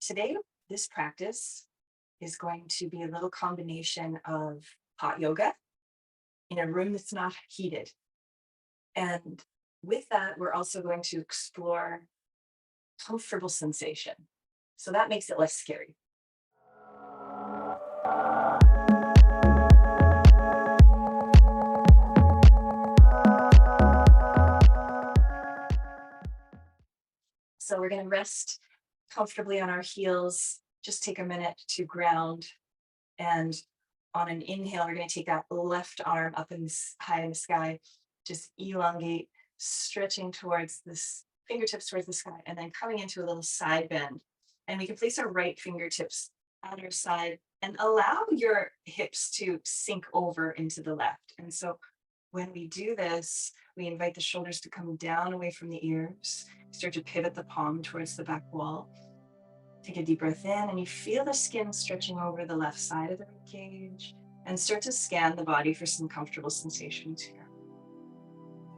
Today, this practice is going to be a little combination of hot yoga in a room that's not heated. And with that, we're also going to explore comfortable sensation. So that makes it less scary. So we're going to rest comfortably on our heels. Just take a minute to ground. And on an inhale, we're going to take that left arm up high in the sky. Just elongate, stretching towards this fingertips towards the sky, and then coming into a little side bend. And we can place our right fingertips at our side and allow your hips to sink over into the left. And so when we do this, we invite the shoulders to come down away from the ears, start to pivot the palm towards the back wall. Take a deep breath in, and you feel the skin stretching over the left side of the rib cage, and start to scan the body for some comfortable sensations here.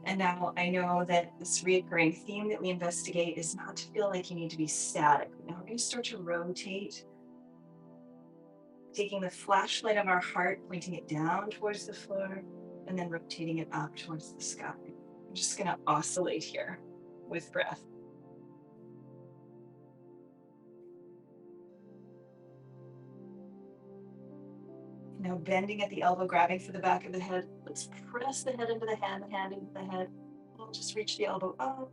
And now I know that this recurring theme that we investigate is not to feel like you need to be static. Now we're going to start to rotate, taking the flashlight of our heart, pointing it down towards the floor, and then rotating it up towards the sky. I'm just going to oscillate here with breath. Now bending at the elbow, grabbing for the back of the head. Let's press the head into the hand into the head. We'll just reach the elbow up.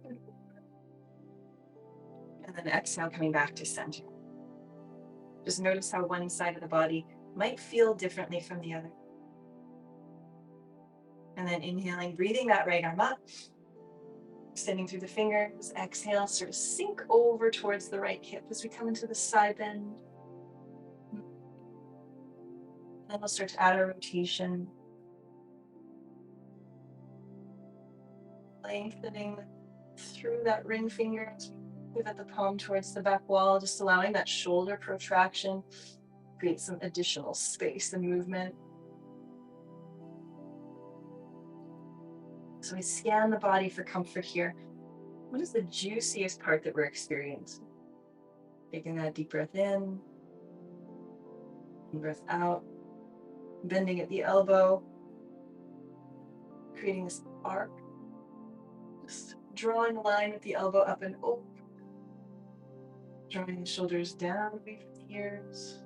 And then exhale, coming back to center. Just notice how one side of the body might feel differently from the other. And then inhaling, breathing that right arm up. Extending through the fingers. Exhale, sort of sink over towards the right hip as we come into the side bend. Then we'll start to add a rotation. Lengthening through that ring finger as we pivot the palm towards the back wall, just allowing that shoulder protraction, create some additional space and movement. So we scan the body for comfort here. What is the juiciest part that we're experiencing? Taking that deep breath in, and breath out. Bending at the elbow, creating this arc. Just drawing a line with the elbow up and over. Drawing the shoulders down away from the ears.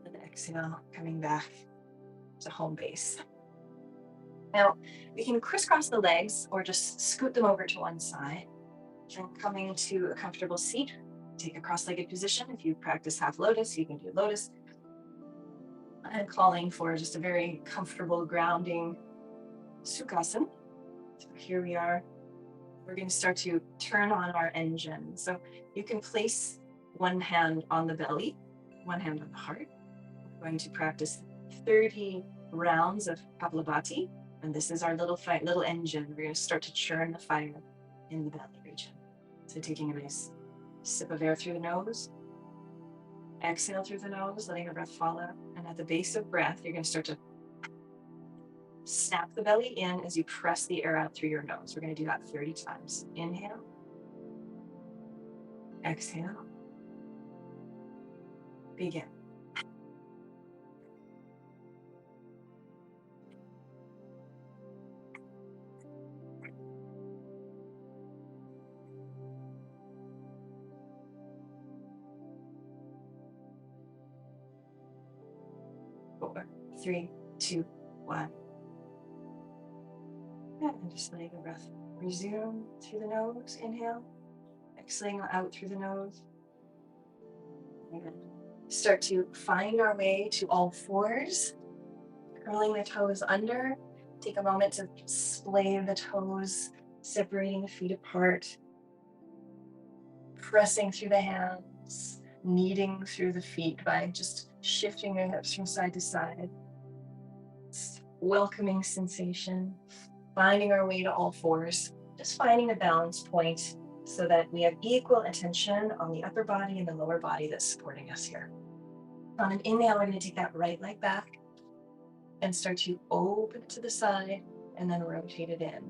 And then exhale, coming back to home base. Now, we can crisscross the legs or just scoot them over to one side. And coming to a comfortable seat, take a cross-legged position. If you practice half lotus, you can do lotus. And calling for just a very comfortable grounding sukhasana. So here we are. We're going to start to turn on our engine. So you can place one hand on the belly, one hand on the heart. We're going to practice 30 rounds of Kapalabhati. And this is our little engine. We're going to start to churn the fire in the belly region. So taking a nice sip of air through the nose. Exhale through the nose, letting the breath fall out. And at the base of breath, you're going to start to snap the belly in as you press the air out through your nose. We're going to do that 30 times. Inhale. Exhale. Begin. Four, three, two, one. And just letting the breath resume through the nose. Inhale. Exhaling out through the nose. And start to find our way to all fours. Curling the toes under. Take a moment to splay the toes, separating the feet apart. Pressing through the hands. Kneading through the feet by just shifting your hips from side to side. Welcoming sensation. Finding our way to all fours. Just finding a balance point so that we have equal attention on the upper body and the lower body that's supporting us here. On an inhale, we're going to take that right leg back and start to open it to the side and then rotate it in.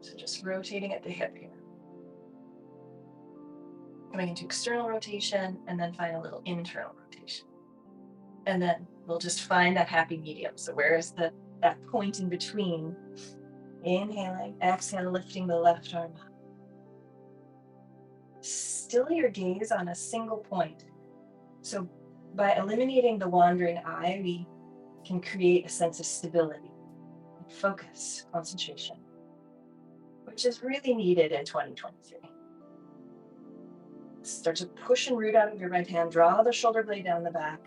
So just rotating at the hip here. Coming into external rotation, and then find a little internal rotation. And then we'll just find that happy medium. So where is that point in between? Inhaling, exhale, lifting the left arm up. Still your gaze on a single point. So by eliminating the wandering eye, we can create a sense of stability, focus, concentration, which is really needed in 2023. Start to push and root out of your right hand, draw the shoulder blade down the back,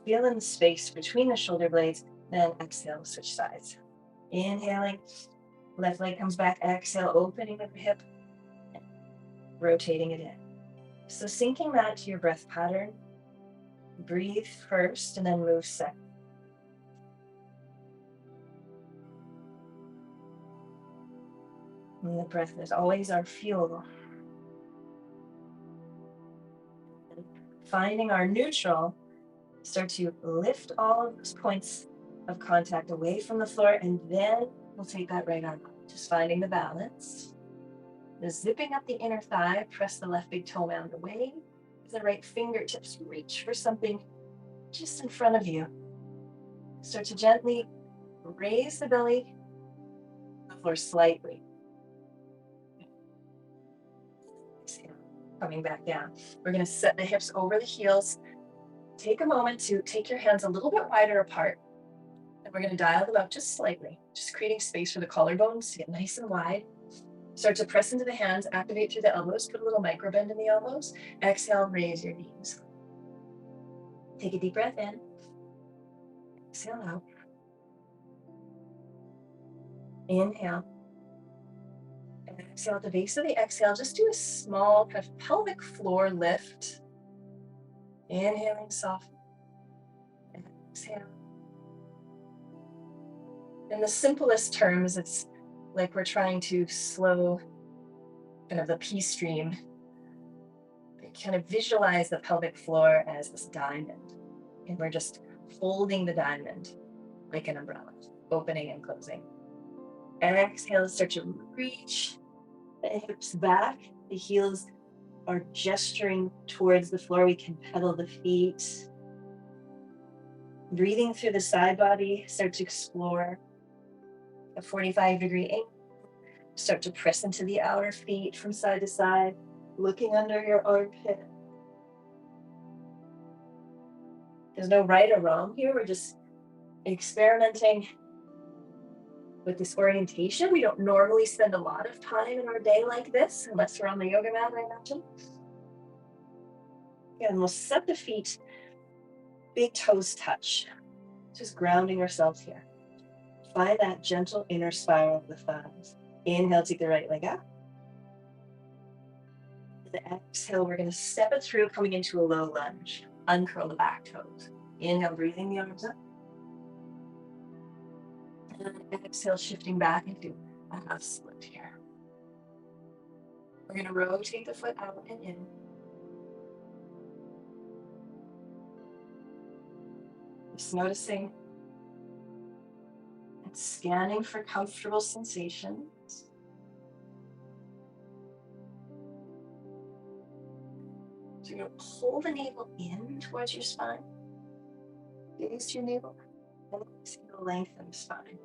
feel in the space between the shoulder blades, then exhale, switch sides. Inhaling, left leg comes back, exhale, opening the hip, rotating it in. So syncing that to your breath pattern, breathe first and then move second. And the breath is always our fuel. And finding our neutral, start to lift all of those points of contact away from the floor, and then we'll take that right arm up. Just finding the balance. Just zipping up the inner thigh, press the left big toe mound away. The right fingertips reach for something just in front of you. Start to gently raise the belly, the floor slightly. Exhale, coming back down. We're going to set the hips over the heels. Take a moment to take your hands a little bit wider apart. And we're going to dial them up just slightly, just creating space for the collarbones to get nice and wide. Start to press into the hands, activate through the elbows, put a little micro bend in the elbows. Exhale, raise your knees. Take a deep breath in. Exhale out. Inhale. And exhale at the base of the exhale. Just do a small kind of pelvic floor lift. Inhaling, soften. And exhale. In the simplest terms, it's like we're trying to slow kind of the P stream. Kind of visualize the pelvic floor as this diamond. And we're just folding the diamond like an umbrella, opening and closing. And exhale, start to reach the hips back. The heels are gesturing towards the floor. We can pedal the feet. Breathing through the side body, start to explore a 45-degree angle. Start to press into the outer feet from side to side, looking under your armpit. There's no right or wrong here. We're just experimenting with this orientation. We don't normally spend a lot of time in our day like this, unless we're on the yoga mat, I imagine. And we'll set the feet, big toes touch, just grounding ourselves here. Find that gentle inner spiral of the thighs. Inhale, take the right leg up. The exhale, we're going to step it through, coming into a low lunge. Uncurl the back toes. Inhale, breathing the arms up. And exhale, shifting back into a half split here. We're going to rotate the foot out and in. Just noticing and scanning for comfortable sensations. So you're going to pull the navel in towards your spine. Gaze to your navel. And exhale, lengthen the spine.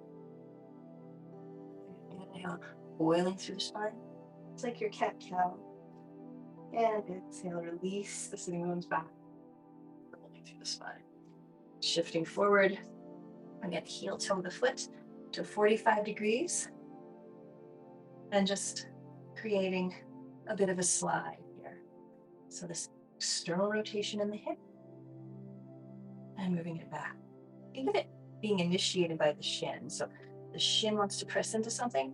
Inhale, boiling through the spine. It's like your cat-cow. And exhale, release the sitting bones back. Rolling through the spine. Shifting forward. Again, heel toe the foot to 45 degrees. And just creating a bit of a slide here. So this external rotation in the hip. And moving it back. Think of it being initiated by the shin. So the shin wants to press into something.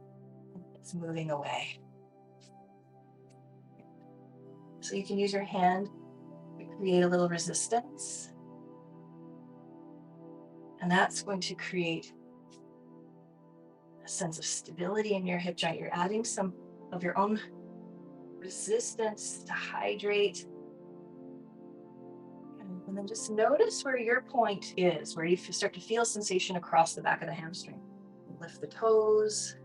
It's moving away. So you can use your hand to create a little resistance. And that's going to create a sense of stability in your hip joint. You're adding some of your own resistance to hydrate. And then just notice where your point is, where you start to feel sensation across the back of the hamstring. Lift the toes.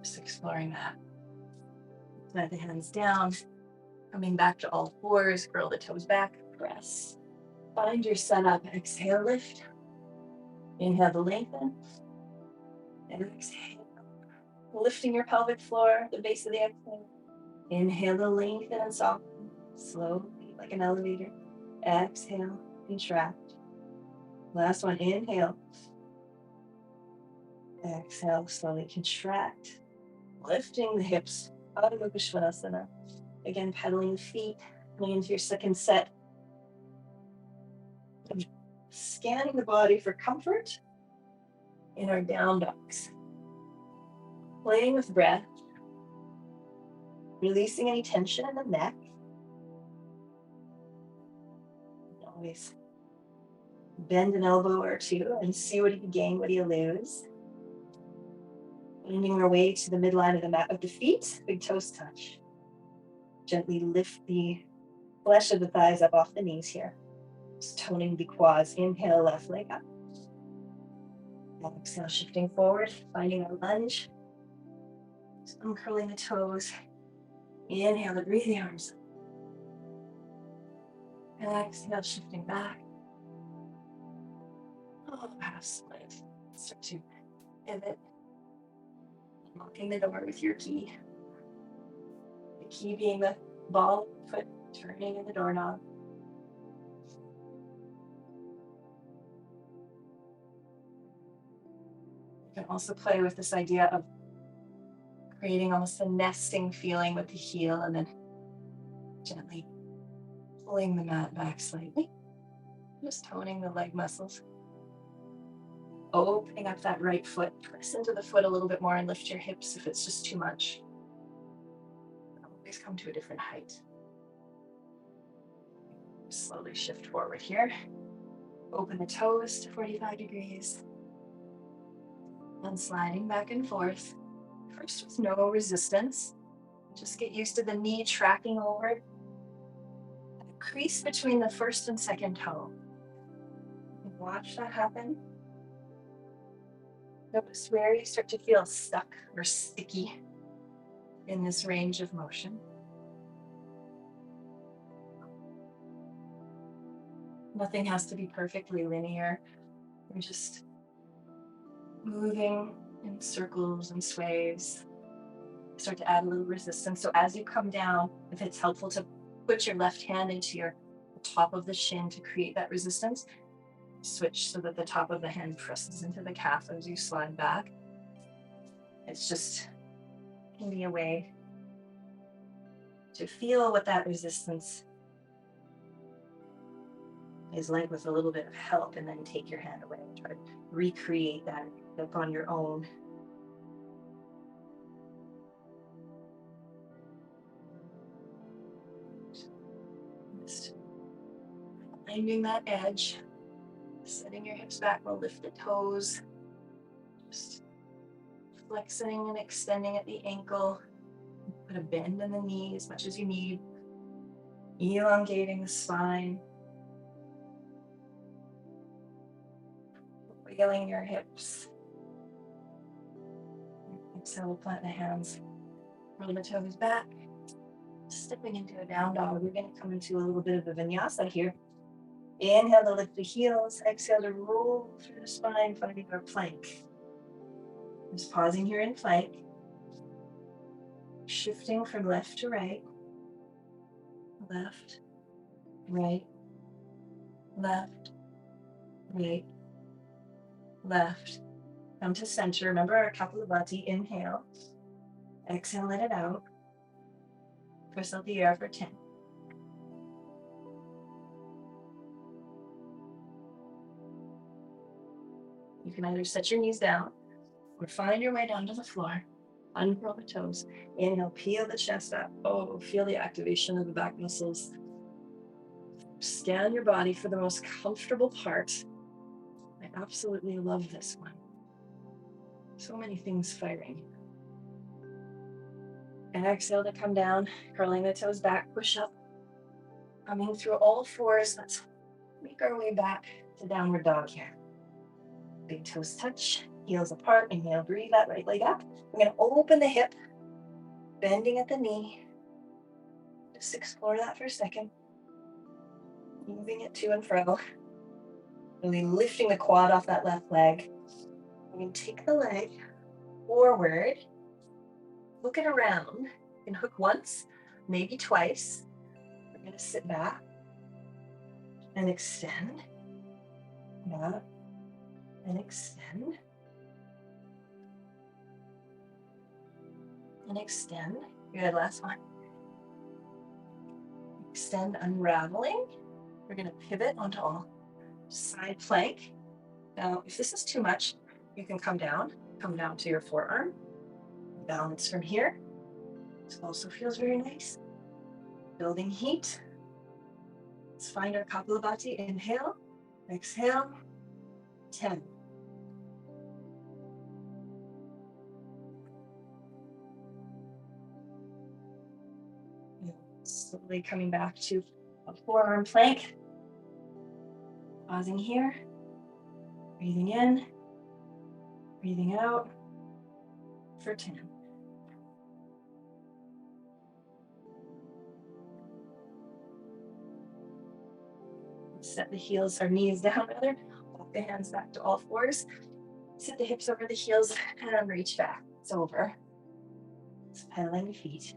Just exploring that. Let the hands down. Coming back to all fours, curl the toes back, press. Find your setup. Exhale, lift. Inhale to lengthen. And exhale. Lifting your pelvic floor, the base of the exhale. Inhale to lengthen and soften. Slowly, like an elevator. Exhale, contract. Last one, inhale. Exhale, slowly contract. Lifting the hips. Adho Mukha Svanasana. Again, pedaling the feet, coming into your second set. Scanning the body for comfort in our down dogs. Playing with breath. Releasing any tension in the neck. Always bend an elbow or two and see what you gain, what you lose. Finding our way to the midline of the mat of the feet, big toes touch. Gently lift the flesh of the thighs up off the knees here. Just toning the quads. Inhale, left leg up. Exhale, shifting forward, finding our lunge. Just uncurling the toes. Inhale to breathe the arms up. Exhale, shifting back. Oh, half split. Start to pivot. Locking the door with your key. The key being the ball foot turning in the doorknob. You can also play with this idea of creating almost a nesting feeling with the heel and then gently pulling the mat back slightly. Just toning the leg muscles. Opening up that right foot. Press into the foot a little bit more and lift your hips if it's just too much. Always come to a different height. Slowly shift forward here. Open the toes to 45 degrees. And sliding back and forth. First with no resistance. Just get used to the knee tracking over. A crease between the first and second toe. Watch that happen. Notice where you start to feel stuck or sticky in this range of motion. Nothing has to be perfectly linear. We're just moving in circles and sways. Start to add a little resistance. So as you come down, if it's helpful to put your left hand into your top of the shin to create that resistance, switch so that the top of the hand presses into the calf as you slide back. It's just can be a way to feel what that resistance is like with a little bit of help, and then take your hand away and try to recreate that up on your own. Just finding that edge, setting your hips back, we'll lift the toes, just flexing and extending at the ankle, put a bend in the knee as much as you need, elongating the spine, wiggling your hips. Exhale, we'll plant the hands, roll the toes back, stepping into a down dog. We're going to come into a little bit of a vinyasa here. Inhale to lift the heels, exhale to roll through the spine, finding our plank. Just pausing here in plank, shifting from left to right, left, right, left, right, left. Come to center. Remember our Kapalabhati. Inhale, exhale, let it out. Press out the air for 10. You can either set your knees down or find your way down to the floor. Uncurl the toes. Inhale, peel the chest up. Oh, feel the activation of the back muscles. Scan your body for the most comfortable part. I absolutely love this one. So many things firing. And exhale to come down, curling the toes back, push up. Coming through all fours, let's make our way back to downward dog here. Big toes touch. heels apart. Inhale, breathe that right leg up. We're going to open the hip, bending at the knee. Just explore that for a second. Moving it to and fro. Really lifting the quad off that left leg. We're going to take the leg forward, hook it around. You can hook once, maybe twice. We're going to sit back and extend. Back and extend. And extend. Good, last one. Extend, unraveling. We're going to pivot onto all side plank. Now, if this is too much, you can come down to your forearm. Balance from here. This also feels very nice. Building heat. Let's find our Kapalabhati. Inhale, exhale, 10. Slowly coming back to a forearm plank. Pausing here. Breathing in, breathing out for 10. Set the heels or knees down rather. Walk the hands back to all fours. Sit the hips over the heels and reach back. It's over. It's pedaling the feet.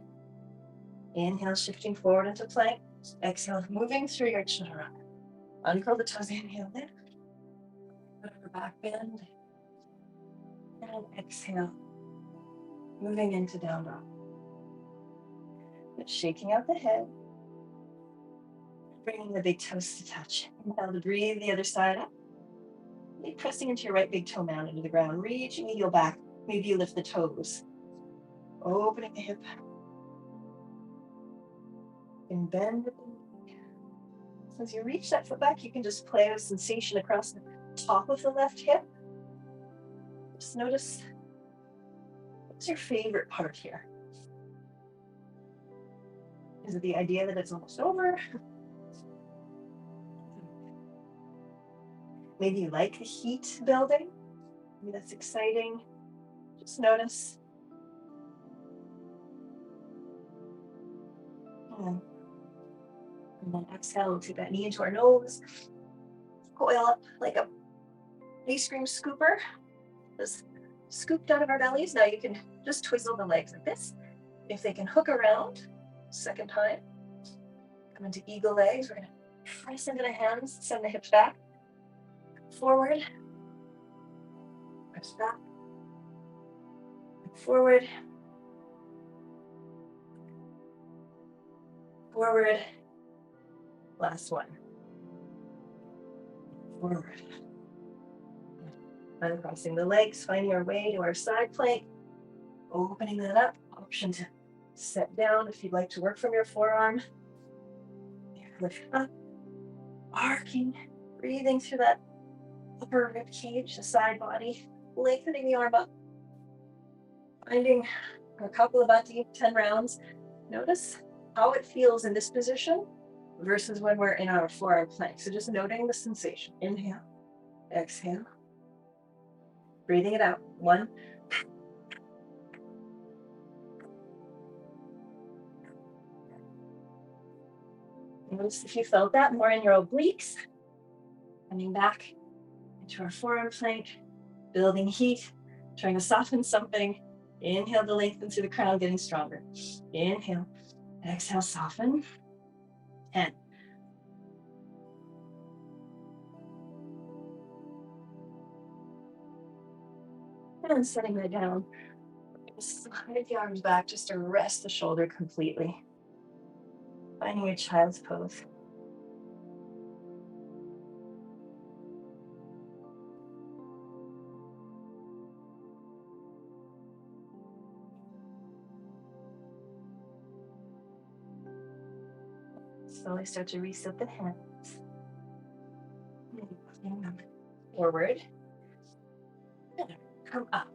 Inhale, shifting forward into plank. Exhale, moving through your chaturanga. Uncurl the toes, inhale, lift. Whatever back bend. And exhale, moving into down dog. Just shaking out the head. Bringing the big toes to touch. Inhale to breathe the other side up. Maybe pressing into your right big toe mound into the ground. Reaching the heel back. Maybe you lift the toes. Opening the hip. And bend the knee. So as you reach that foot back, you can just play with sensation across the top of the left hip. Just notice, what's your favorite part here? Is it the idea that it's almost over? Maybe you like the heat building. Maybe that's exciting. Just notice. And then exhale, we'll take that knee into our nose. Coil up like a ice cream scooper. Just scooped out of our bellies. Now you can just twizzle the legs like this. If they can hook around, second time. Come into eagle legs. We're going to press into the hands, send the hips back. Forward. Press back. Forward. Forward. Last one. Forward. Uncrossing the legs, finding our way to our side plank. Opening that up. Option to set down if you'd like to work from your forearm. Lift up. Arcing. Breathing through that upper rib cage, the side body. Lengthening the arm up. Finding our Kapalabhati 10 rounds. Notice how it feels in this position versus when we're in our forearm plank. So just noting the sensation. Inhale, exhale. Breathing it out. 1. Notice if you felt that more in your obliques. Coming back into our forearm plank. Building heat. Trying to soften something. Inhale to lengthen through the crown, getting stronger. Inhale. Exhale, soften. 10. And setting that down. Slide the arms back just to rest the shoulder completely. Finding your child's pose. Slowly start to reset the hands. Moving them forward. And come up.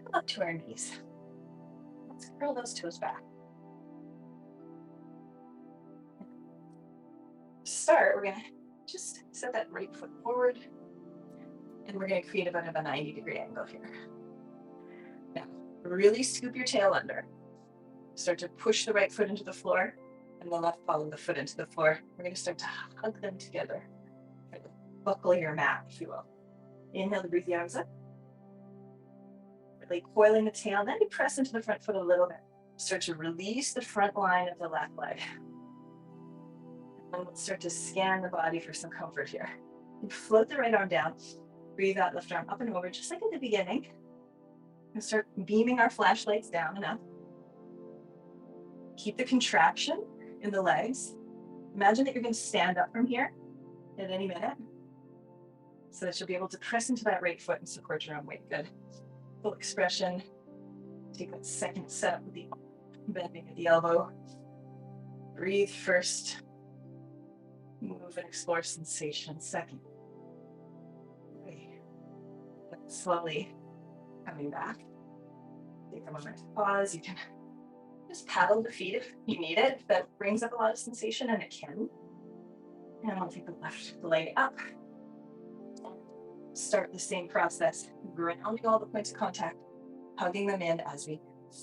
Come up to our knees. Let's curl those toes back. Start, we're going to just set that right foot forward. And we're going to create about a 90-degree angle here. Now, really scoop your tail under. Start to push the right foot into the floor and the left follow the foot into the floor. We're going to start to hug them together. Buckle your mat, if you will. Inhale to breathe the arms up. Really coiling the tail. Then you press into the front foot a little bit. Start to release the front line of the left leg. And we'll start to scan the body for some comfort here. You float the right arm down. Breathe out, left arm up and over, just like at the beginning. And start beaming our flashlights down and up. Keep the contraction in the legs. Imagine that you're going to stand up from here at any minute, so that you'll be able to press into that right foot and support your own weight. Good. Full expression. Take that second set up with the bending at the elbow. Breathe first. Move and explore sensation second. Slowly coming back. Take a moment to pause. You can just paddle the feet if you need it. If that brings up a lot of sensation, and it can. And I'll take the left leg up. Start the same process, grounding all the points of contact, hugging them in as we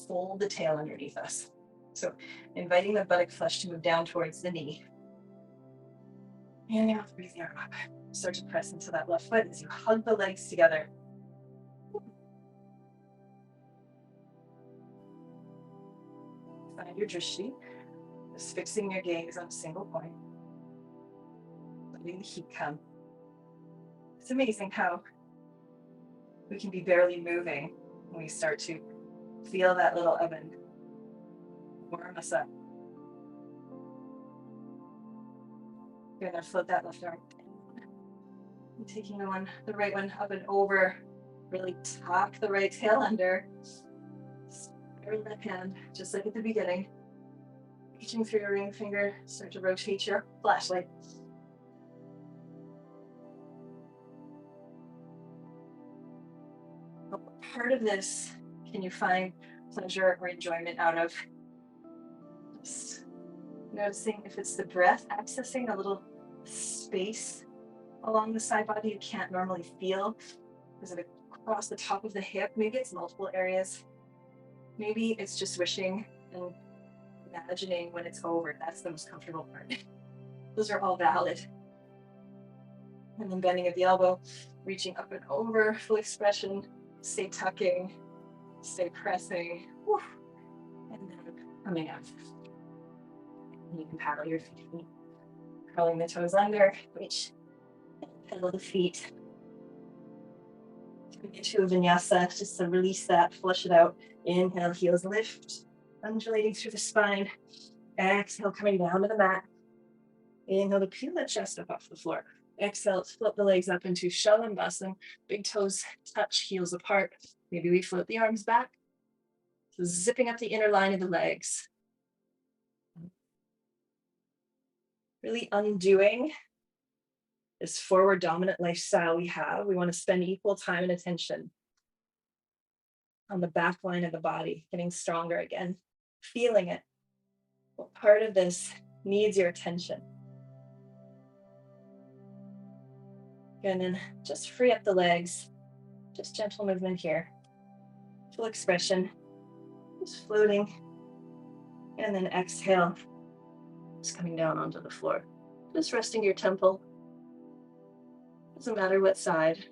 fold the tail underneath us. So inviting the buttock flesh to move down towards the knee. And now breathe the arm up. Start to press into that left foot as you hug the legs together. Find your drishti, just fixing your gaze on a single point. Letting the heat come. It's amazing how we can be barely moving when we start to feel that little oven warm us up. You're gonna float that left arm. And taking the right one up and over. Really tuck the right tail under. Spiral that hand, just like at the beginning. Reaching through your ring finger, start to rotate your flashlight. What part of this can you find pleasure or enjoyment out of? Just noticing if it's the breath, accessing a little space along the side body you can't normally feel. Is it across the top of the hip? Maybe it's multiple areas. Maybe it's just wishing and imagining when it's over. That's the most comfortable part. Those are all valid. And then bending at the elbow, reaching up and over, full expression. Stay tucking, stay pressing. Whew. And then coming up. And you can paddle your feet, curling the toes under, reach, pedal the feet. Into a vinyasa, just to release that, flush it out. Inhale, heels lift, undulating through the spine. Exhale, coming down to the mat. Inhale to peel the chest up off the floor. Exhale, float the legs up into Shalabhasana. Big toes touch, heels apart. Maybe we float the arms back. So zipping up the inner line of the legs. Really undoing this forward dominant lifestyle we have. We want to spend equal time and attention on the back line of the body, getting stronger again, feeling it. What part of this needs your attention? And then just free up the legs. Just gentle movement here. Full expression. Just floating. And then exhale. Just coming down onto the floor. Just resting your temple. Doesn't matter what side.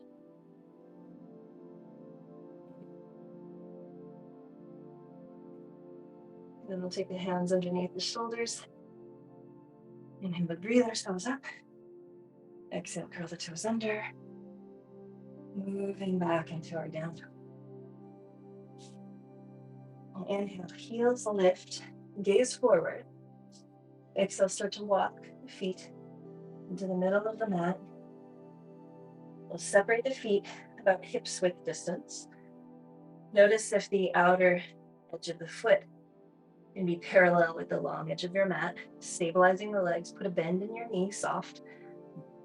Then we'll take the hands underneath the shoulders. Inhale to breathe ourselves up. Exhale, curl the toes under. Moving back into our down dog. Inhale, heels lift, gaze forward. Exhale, start to walk the feet into the middle of the mat. We'll separate the feet about hips width distance. Notice if the outer edge of the foot can be parallel with the long edge of your mat. Stabilizing the legs, put a bend in your knee, soft.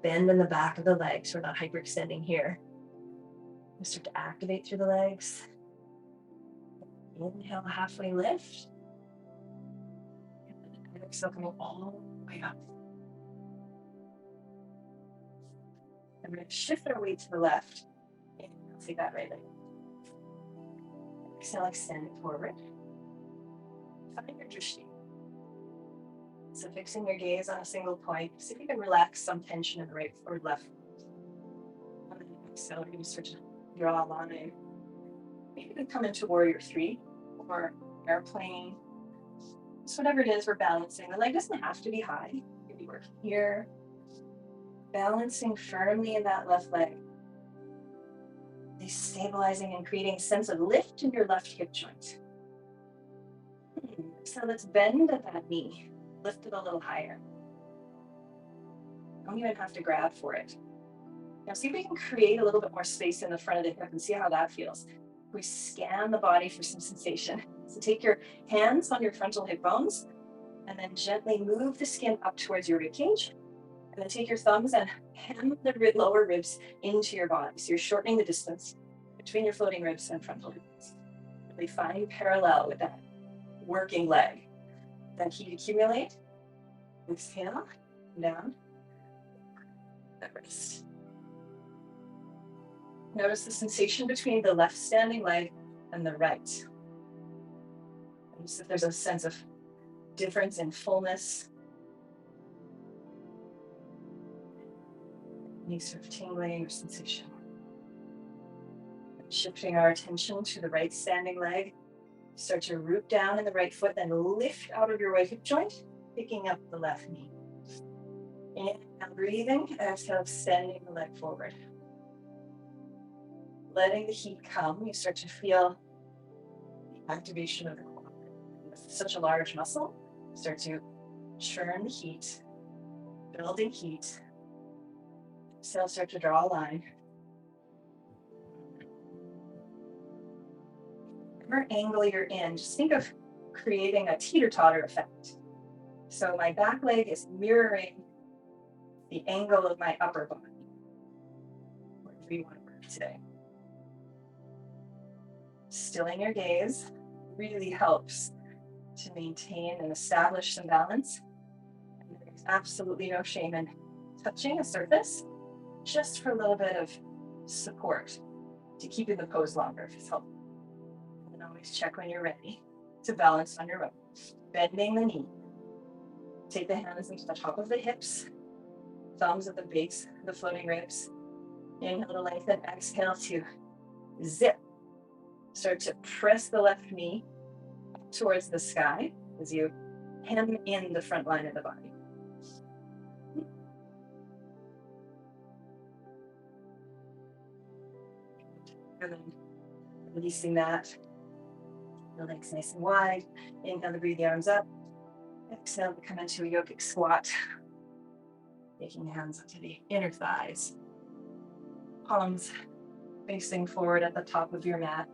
Bend in the back of the legs. We're not hyperextending here. We start to activate through the legs. Inhale, halfway lift. And exhale, coming all the way up. And we're going to shift our weight to the left. Take that right leg. Exhale, extend it forward. Find your drishti. So fixing your gaze on a single point. See if you can relax some tension in the right or left. And then exhale, we're going to start to draw a line. Maybe you can come into warrior 3 or airplane. Just whatever it is we're balancing. The leg doesn't have to be high. You can be working here. Balancing firmly in that left leg. Stabilizing and creating a sense of lift in your left hip joint. So let's bend at that knee. Lift it a little higher. Don't even have to grab for it. Now see if we can create a little bit more space in the front of the hip and see how that feels. We scan the body for some sensation. So take your hands on your frontal hip bones and then gently move the skin up towards your rib cage. And then take your thumbs and hem the lower ribs into your body. So you're shortening the distance between your floating ribs and frontal ribs. Really find parallel with that working leg. Then heat accumulate. Exhale, down, that rest. Notice the sensation between the left standing leg and the right. Notice if there's a sense of difference in fullness. Any sort of tingling or sensation. Shifting our attention to the right standing leg. Start to root down in the right foot, then lift out of your right hip joint, picking up the left knee. Inhale, breathing. Exhale, extending the leg forward. Letting the heat come, you start to feel the activation of the core. With such a large muscle, start to churn the heat, building heat. Exhale, start to draw a line. Whatever angle you're in, just think of creating a teeter-totter effect. So my back leg is mirroring the angle of my upper body. Wherever you want to work today. Stilling your gaze really helps to maintain and establish some balance. And there's absolutely no shame in touching a surface, just for a little bit of support to keeping the pose longer if it's helpful. And always check when you're ready to balance on your own. Bending the knee. Take the hands into the top of the hips, thumbs at the base of the floating ribs. Inhale to lengthen, exhale to zip. Start to press the left knee up towards the sky as you hem in the front line of the body. And then releasing that. The legs nice and wide. Inhale to breathe the arms up. Exhale to come into a yogic squat. Taking the hands onto the inner thighs. Palms facing forward at the top of your mat.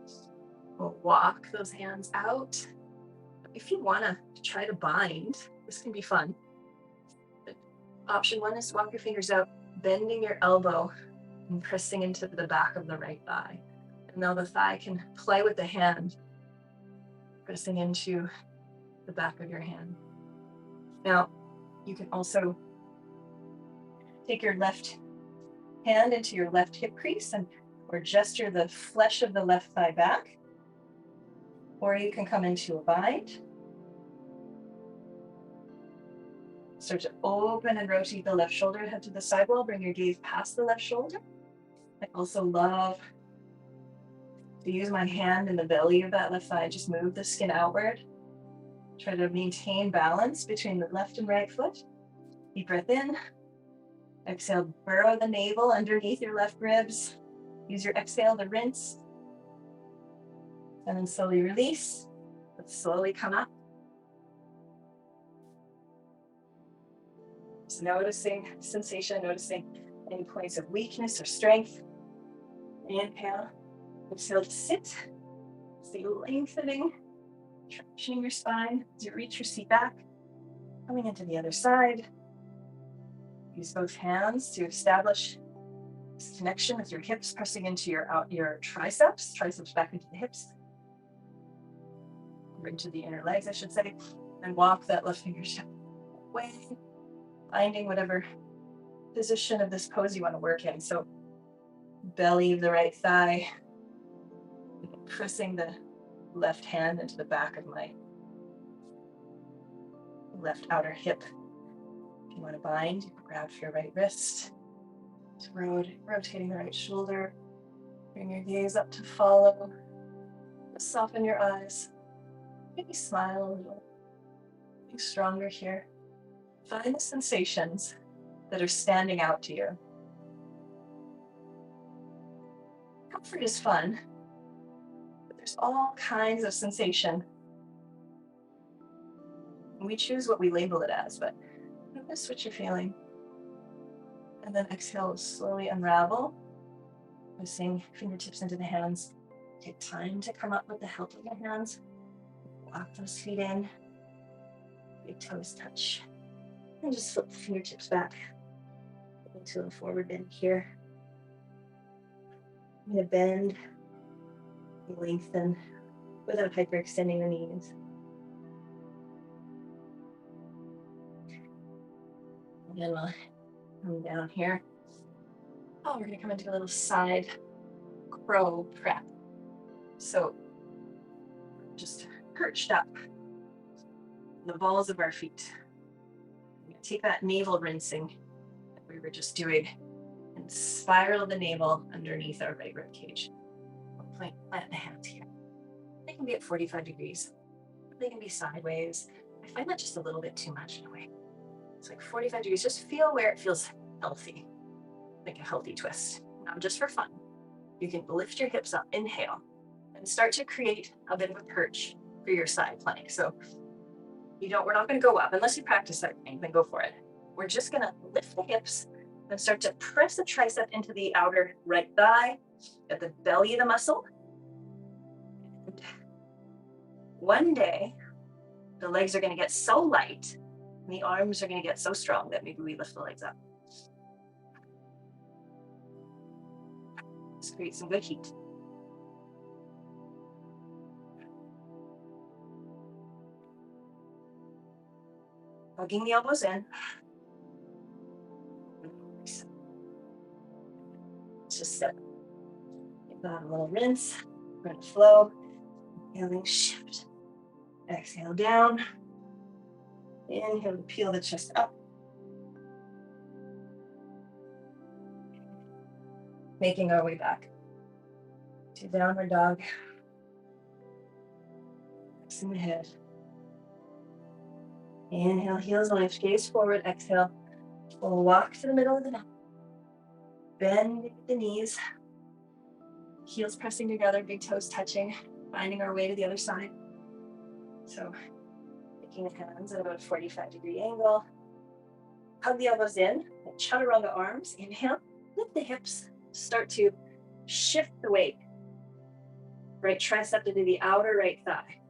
We'll walk those hands out. If you want to try to bind, this can be fun. But option 1 is to walk your fingers out, bending your elbow and pressing into the back of the right thigh. And now the thigh can play with the hand, pressing into the back of your hand. Now, you can also take your left hand into your left hip crease and or gesture the flesh of the left thigh back. Or you can come into a bind. Start to open and rotate the left shoulder, head to the side wall, bring your gaze past the left shoulder. I also love to use my hand in the belly of that left thigh, just move the skin outward. Try to maintain balance between the left and right foot. Deep breath in. Exhale, burrow the navel underneath your left ribs. Use your exhale to rinse. And then slowly release. Let's slowly come up. Just noticing sensation, noticing any points of weakness or strength. Inhale. Exhale to sit. Stay lengthening, tractioning your spine as you reach your seat back. Coming into the other side. Use both hands to establish this connection with your hips, pressing into your triceps back into the hips. Bring to the inner legs, I should say, and walk that left fingertip away, finding whatever position of this pose you want to work in. So belly of the right thigh, pressing the left hand into the back of my left outer hip. If you want to bind, you can grab for your right wrist. Just rotating the right shoulder. Bring your gaze up to follow. Just soften your eyes. Maybe smile a little. Be stronger here. Find the sensations that are standing out to you. Comfort is fun, but there's all kinds of sensation. We choose what we label it as, but notice what you're feeling. And then exhale, slowly unravel. Pressing fingertips into the hands. Take time to come up with the help of the hands. Walk those feet in. Big toes touch. And just flip the fingertips back into a forward bend here. I'm going to bend, lengthen without hyperextending the knees. And then we'll come down here. Oh, we're going to come into a little side crow prep. So just perched up, the balls of our feet. We're going to take that navel rinsing that we were just doing and spiral the navel underneath our right rib cage. We'll plant the hands here. They can be at 45 degrees. They can be sideways. I find that just a little bit too much in a way. It's like 45 degrees. Just feel where it feels healthy, like a healthy twist. Now, just for fun, you can lift your hips up, inhale, and start to create a bit of a perch for your side plank. So we're not going to go up unless you practice that thing, then go for it. We're just going to lift the hips and start to press the tricep into the outer right thigh at the belly of the muscle. And one day, the legs are going to get so light and the arms are going to get so strong that maybe we lift the legs up. Let's create some good heat. Hugging the elbows in. Let's just sit. Give that a little rinse. We're going to flow. Inhaling, shift. Exhale down. Inhale to peel the chest up. Making our way back to downward dog. Pressing the head. Inhale, heels lift, gaze forward. Exhale. We'll walk to the middle of the mat. Bend the knees. Heels pressing together, big toes touching, finding our way to the other side. So, taking the hands at about a 45-degree angle. Hug the elbows in, and chaturanga arms. Inhale, lift the hips. Start to shift the weight. Right tricep into the outer right thigh.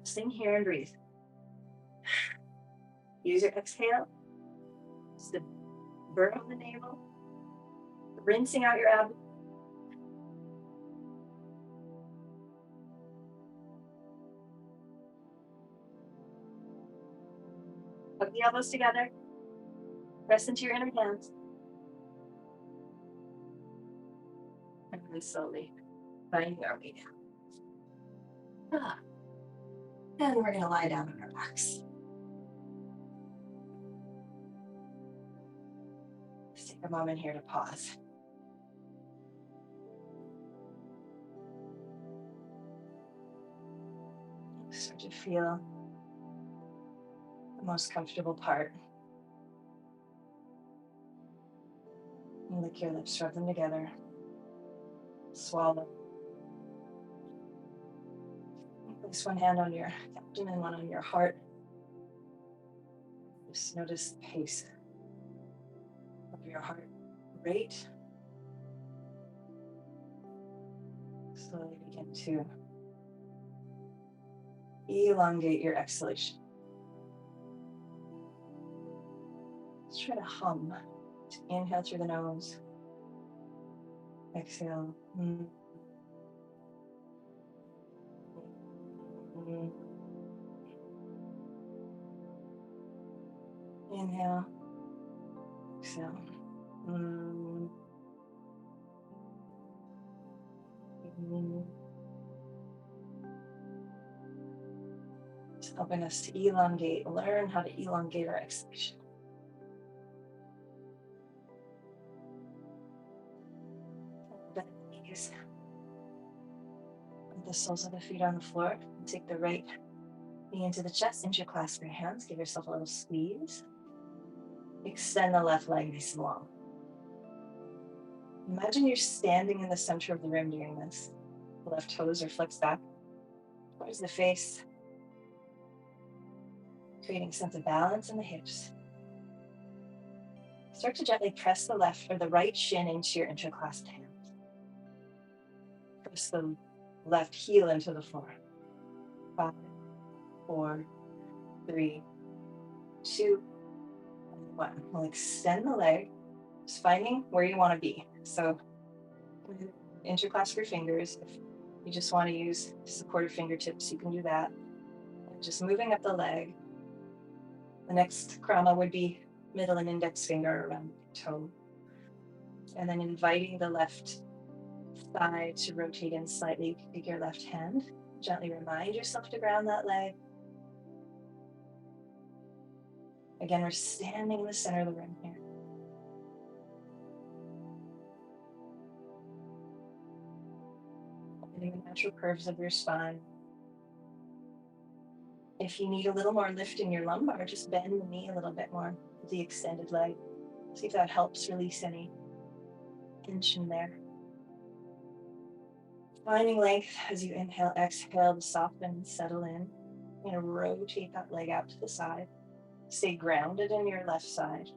Sing here and breathe. Use your exhale. Just to burn on the navel. Rinsing out your abdomen. Hug the elbows together. Press into your inner hands. And then slowly finding our way down. And we're going to lie down on our backs. Let's take a moment here to pause. Start to feel the most comfortable part. You lick your lips, rub them together. Swallow. Place one hand on your abdomen, one on your heart. Just notice the pace of your heart rate. Slowly begin to elongate your exhalation. Let's try to hum. Just inhale through the nose. Exhale. Inhale. Exhale. It's helping us to elongate, learn how to elongate our exhalation. Bend the knees. Put the soles of the feet on the floor. And take the right knee into the chest, interclasp your hands. Give yourself a little squeeze. Extend the left leg nice and long. Imagine you're standing in the center of the room doing this. The left toes are flexed back towards the face, creating a sense of balance in the hips. Start to gently press the left or the right shin into your interclasped hands. Press the left heel into the floor. 5, 4, 3, 2, 1. We'll extend the leg, just finding where you want to be. So interclasp your fingers. If you just want to use supportive fingertips, you can do that. And just moving up the leg. The next krama would be middle and index finger around the toe. And then inviting the left thigh to rotate in slightly. Take your left hand. Gently remind yourself to ground that leg. Again, we're standing in the center of the room here. Getting the natural curves of your spine. If you need a little more lift in your lumbar, just bend the knee a little bit more with the extended leg. See if that helps release any tension there. Finding length as you inhale, exhale to soften and settle in. You're going to rotate that leg out to the side. Stay grounded in your left side.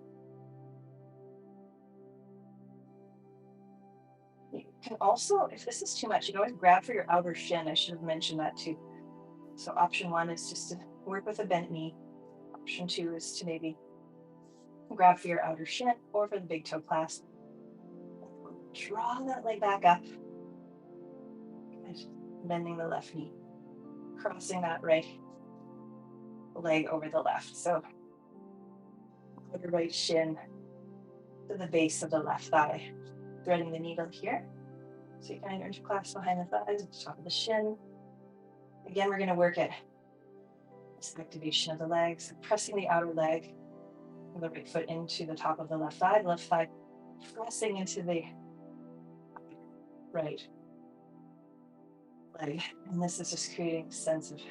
You can also, if this is too much, you can always grab for your outer shin. I should have mentioned that too. So option 1 is just to work with a bent knee. Option 2 is to maybe grab for your outer shin or for the big toe clasp. Draw that leg back up. Bending the left knee. Crossing that right leg over the left. So put your right shin to the base of the left thigh. Threading the needle here. So you kind of interclasp behind the thighs at the top of the shin. Again, we're going to work at this activation of the legs, so pressing the outer leg, the right foot into the top of the left thigh pressing into the right leg. And this is just creating a sense of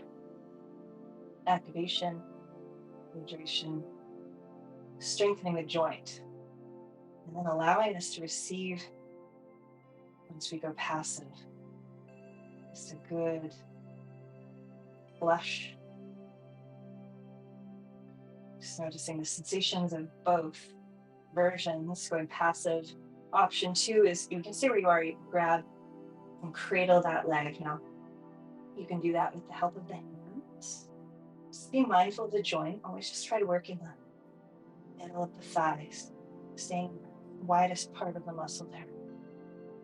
activation, hydration, strengthening the joint, and then allowing us to receive once we go passive. Just a good flush. Just noticing the sensations of both versions, going passive. Option 2 is you can stay where you are, you can grab and cradle that leg. Now, you can do that with the help of the hands. Just be mindful of the joint. Always just try to work in the middle of the thighs, staying the widest part of the muscle there.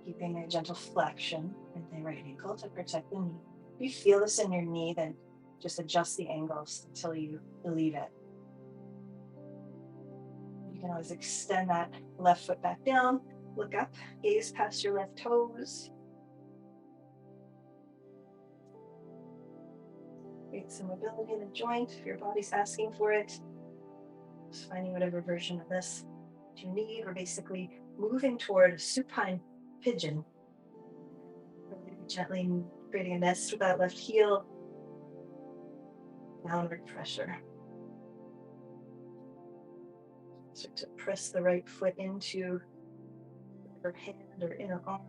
Keeping a gentle flexion in the right ankle to protect the knee. If you feel this in your knee, then just adjust the angles until you relieve it. You can always extend that left foot back down, look up, gaze past your left toes. Create some mobility in the joint if your body's asking for it. Just finding whatever version of this you need. We're basically moving toward a supine pigeon. Really gently creating a nest with that left heel. Downward pressure. Start to press the right foot into her hand or inner arm.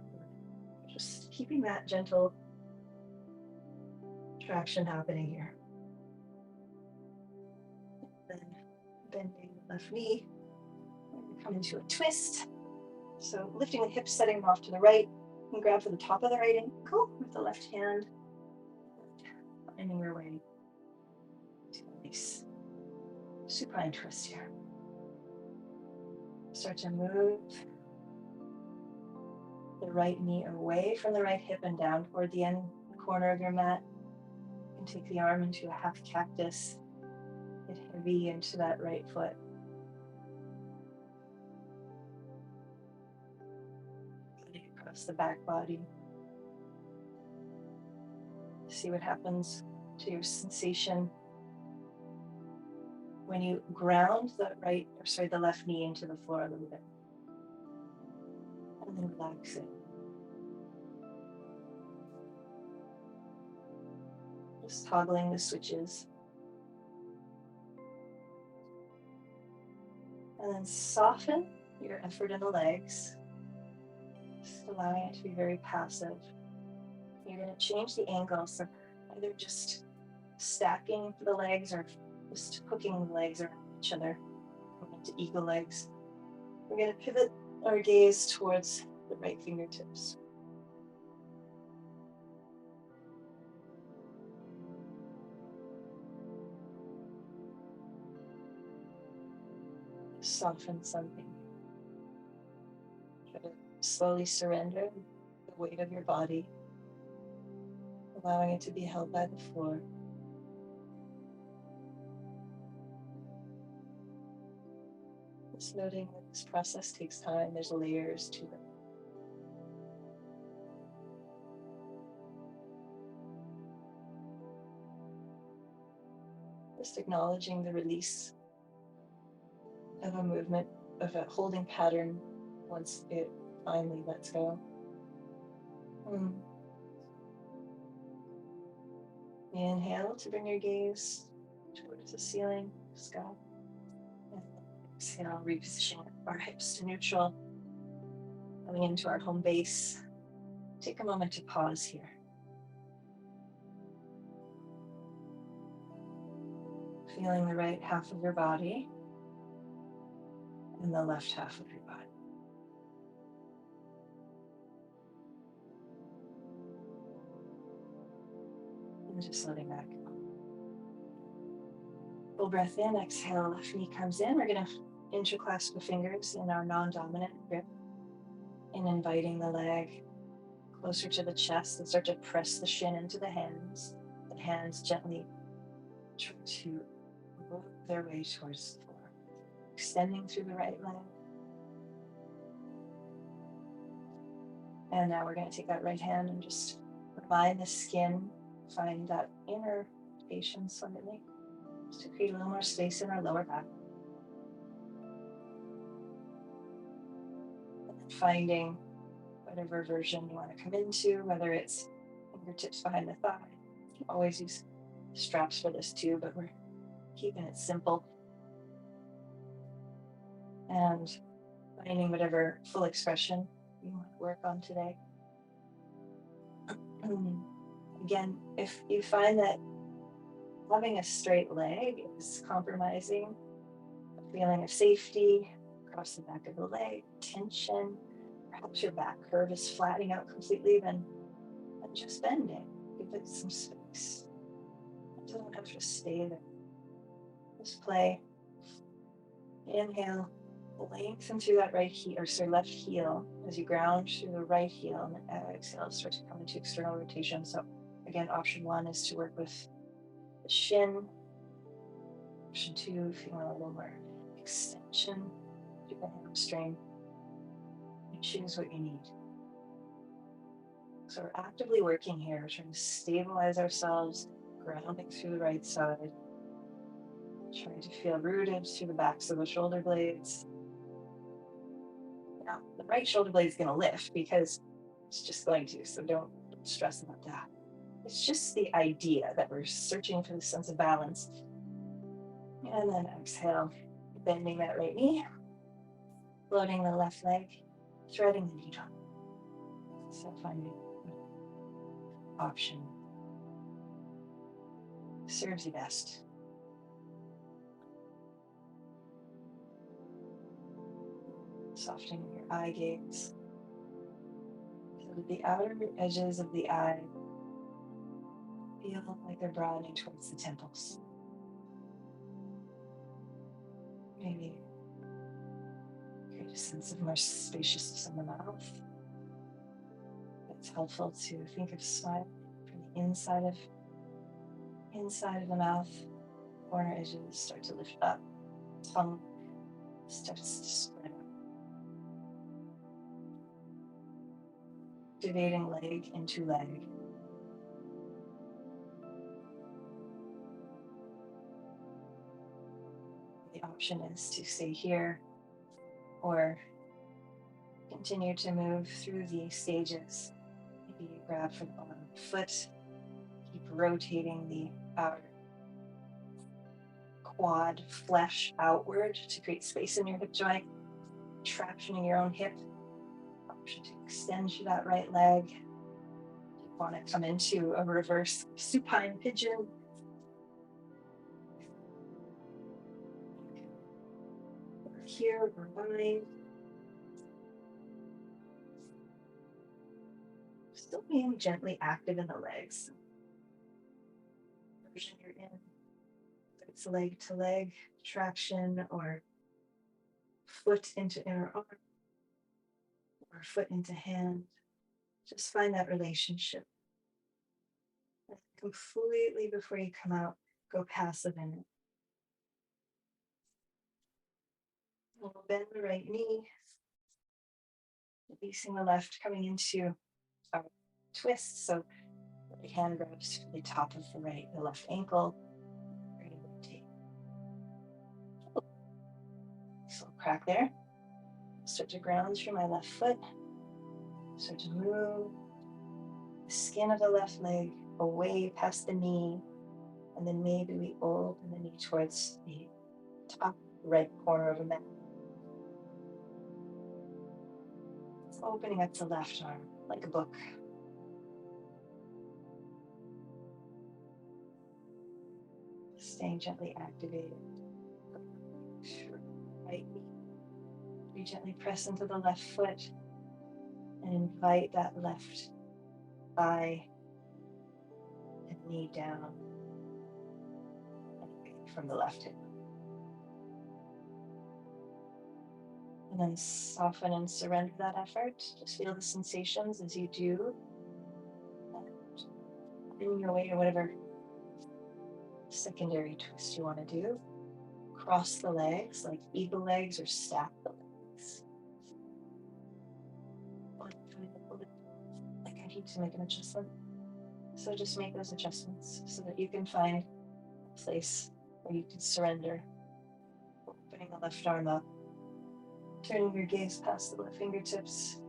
Just keeping that gentle traction happening here. Then bending the left knee. Come into a twist. So lifting the hips, setting them off to the right. You can grab for the top of the right ankle with the left hand. Finding your way to a nice supine twist here. Start to move the right knee away from the right hip and down toward the end corner of your mat. You can take the arm into a half cactus. Get heavy into that right foot. Across the back body. See what happens to your sensation when you ground the left knee into the floor a little bit. And then relax it. Just toggling the switches. And then soften your effort in the legs. Just allowing it to be very passive. You're going to change the angle, so either just stacking the legs or just hooking the legs around each other, going into eagle legs. We're going to pivot our gaze towards the right fingertips. Soften something. Try to slowly surrender the weight of your body, allowing it to be held by the floor. Just noting that this process takes time, there's layers to it. Just acknowledging the release of a movement, of a holding pattern once it finally lets go. Inhale to bring your gaze towards the ceiling, sky. And exhale, reposition our hips to neutral, coming into our home base. Take a moment to pause here. Feeling the right half of your body and the left half of your body. And just letting that go. Full breath in, exhale, left knee comes in. We're going to interclasp the fingers in our non-dominant grip and inviting the leg closer to the chest and start to press the shin into the hands. The hands gently try to move their way towards the floor. Extending through the right leg. And now we're going to take that right hand and just remind the skin, find that inner rotation slightly, just to create a little more space in our lower back. And then finding whatever version you want to come into, whether it's fingertips behind the thigh. You can always use straps for this too, but we're keeping it simple. And finding whatever full expression you want to work on today. Again, if you find that having a straight leg is compromising a feeling of safety across the back of the leg, tension, perhaps your back curve is flattening out completely, then just bending. Give it some space. It doesn't have to stay there. Just play. Inhale, lengthen through that left heel as you ground through the right heel, and then exhale, start to come into external rotation. So again, option 1 is to work with the shin. Option 2, feeling a little more extension through the hamstring. You choose what you need. So we're actively working here, trying to stabilize ourselves, grounding through the right side, trying to feel rooted through the backs of the shoulder blades. Now, the right shoulder blade is going to lift because it's just going to, so don't stress about that. It's just the idea that we're searching for the sense of balance. And then exhale, bending that right knee, floating the left leg, threading the needle. So finding option serves you best. Softening your eye gaze. So the outer edges of the eye feel like they're broadening towards the temples. Maybe create a sense of more spaciousness in the mouth. It's helpful to think of smile from the inside of the mouth. Corner edges start to lift up. Tongue starts to spread out. Activating leg into leg. The option is to stay here or continue to move through the stages. Maybe you grab for the bottom of the foot, keep rotating the outer quad flesh outward to create space in your hip joint, traction in your own hip. Option to extend that right leg. If you want to come into a reverse supine pigeon, or here or bind. Still being gently active in the legs. Version you're in, whether it's leg to leg traction or foot into inner arm or foot into hand. Just find that relationship. And completely before you come out, go passive in it. We'll bend the right knee, releasing the left, coming into our twist. So the right hand grabs the top of the left ankle. Rotate. So crack there. Start to ground through my left foot. Start to move the skin of the left leg away past the knee. And then maybe we open the knee towards the top right corner of the mat. It's opening up the left arm like a book. Staying gently activated. Right knee. We gently press into the left foot and invite that left thigh and knee down and away from the left hip. And then soften and surrender that effort. Just feel the sensations as you do. In your way to whatever secondary twist you want to do. Cross the legs like eagle legs or stack the legs. Like I need to make an adjustment. So just make those adjustments so that you can find a place where you can surrender. Opening the left arm up. Turning your gaze past the left fingertips.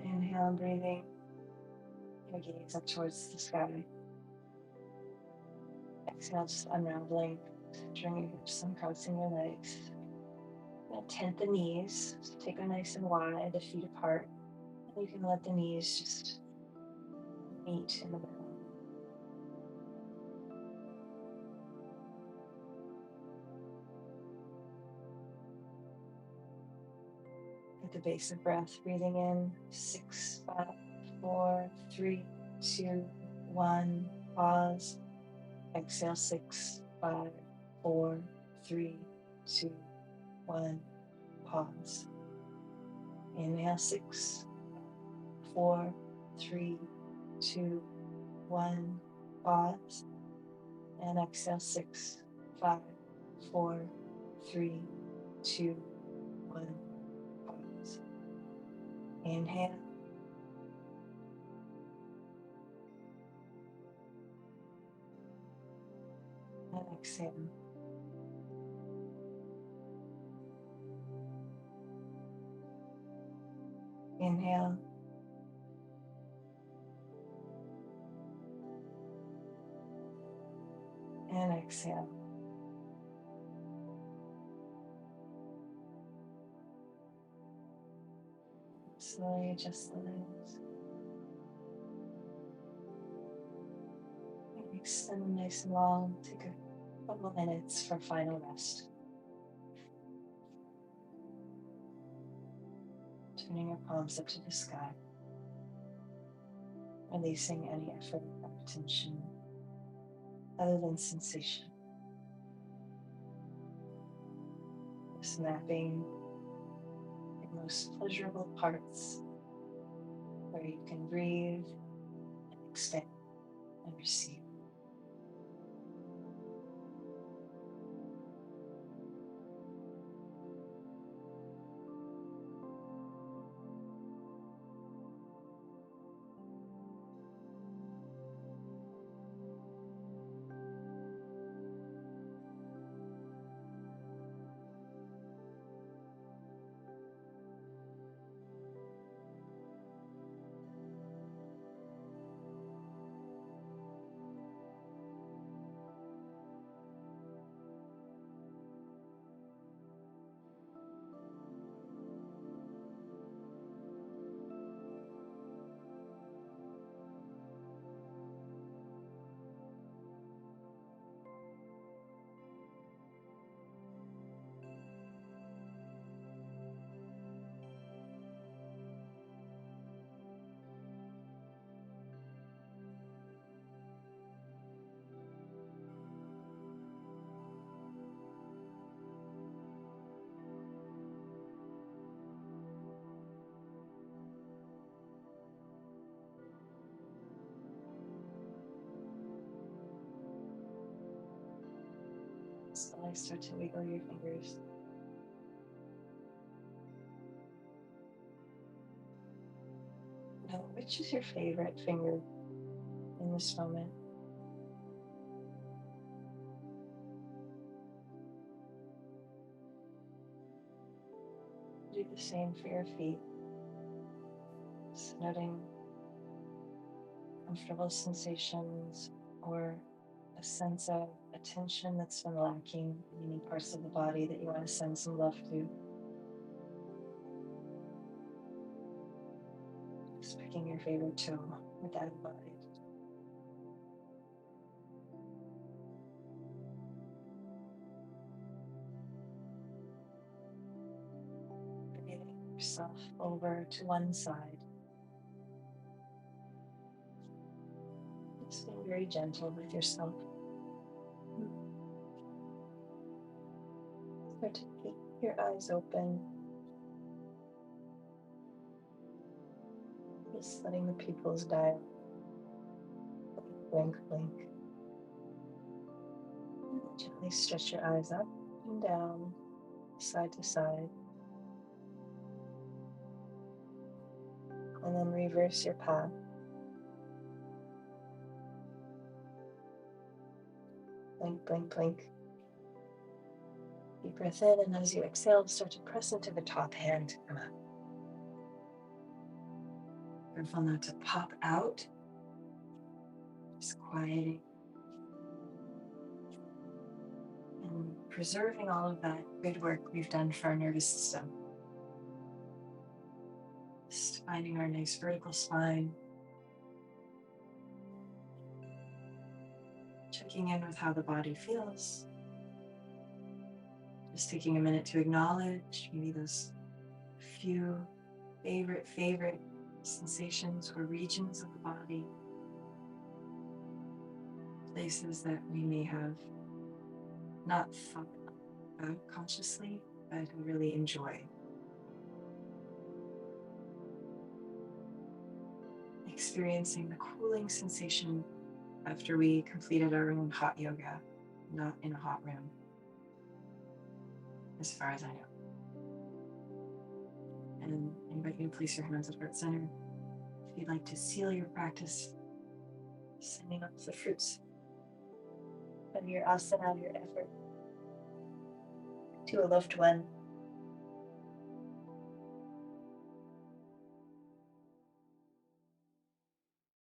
Inhale and breathing. Your gaze up towards the sky. Exhale, just unraveling, drawing your hips and crossing your legs. Now tent the knees, so take them nice and wide, the feet apart. And you can let the knees just meet in the middle. At the base of breath, breathing in 6, 5, 4, 3, 2, 1, pause. Exhale 6, 5, 4, 3, 2, 1, pause. Inhale 6, 4, 3, 2, 1, pause. And exhale 6, 5, 4, 3, 2, 1, pause. Inhale. And exhale. Inhale. And exhale. Slowly adjust the legs. Extend them nice and long. Take a couple of minutes for final rest. Turning your palms up to the sky. Releasing any effort or tension other than sensation. Just mapping the most pleasurable parts where you can breathe and expand and receive. Slowly start to wiggle your fingers. Now, which is your favorite finger in this moment? Do the same for your feet. Just noting comfortable sensations or a sense of attention that's been lacking in any parts of the body that you want to send some love to. Just picking your favorite toe with that in mind. Bringing yourself over to one side. Just being very gentle with yourself. Start to keep your eyes open. Just letting the pupils dive. Blink, blink. And gently stretch your eyes up and down, side to side. And then reverse your path. Blink, blink, blink. Deep breath in, and as you exhale, start to press into the top hand. Come up. Careful not to pop out. Just quieting and preserving all of that good work we've done for our nervous system. Just finding our nice vertical spine. Checking in with how the body feels. Just taking a minute to acknowledge maybe those few favorite sensations or regions of the body. Places that we may have not thought about consciously, but really enjoy. Experiencing the cooling sensation after we completed our own hot yoga, not in a hot room, as far as I know. And I invite you to place your hands at heart center. If you'd like to seal your practice, sending up the fruits of your asana, your effort, to a loved one